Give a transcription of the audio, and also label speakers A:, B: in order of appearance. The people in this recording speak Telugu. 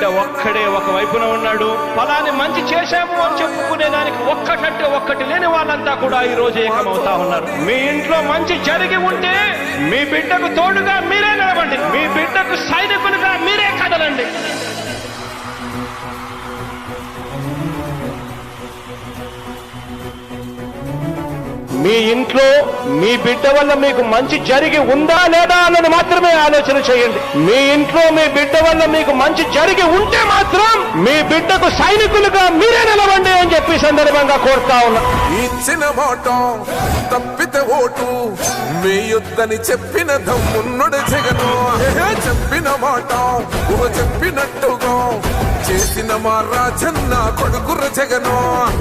A: బిడ్డ ఒక్కడే ఒక వైపున ఉన్నాడు. ఫలాన్ని మంచి చేశాము అని చెప్పుకునే దానికి ఒక్కటంటే ఒక్కటి లేని వాళ్ళంతా కూడా ఈ రోజు ఏకమవుతా ఉన్నారు. మీ ఇంట్లో మంచి జరిగి ఉంటే మీ బిడ్డకు తోడుగా మీరే నిలబండి, మీ బిడ్డకు సైనికులుగా మీరే కదలండి. మీ ఇంట్లో మీ బిడ్డ వల్ల మీకు మంచి జరిగి ఉందా లేదా అన్నది మాత్రమే ఆలోచన చేయండి. మీ ఇంట్లో మీ బిడ్డ వల్ల మీకు మంచి జరిగి ఉంటే మాత్రం మీ బిడ్డకు సైనికులుగా మీరే నిలవండి అని చెప్పి సందర్భంగా కోరుతా ఉన్నా.
B: ఇచ్చిన మాట తప్పితే ఓటు మీ యుద్ధని చెప్పిన దమ్మున్నడు జగను. చెప్పిన మాట చెప్పినట్టుగా చేసిన మా రాజన్న కొడుకుర జగను.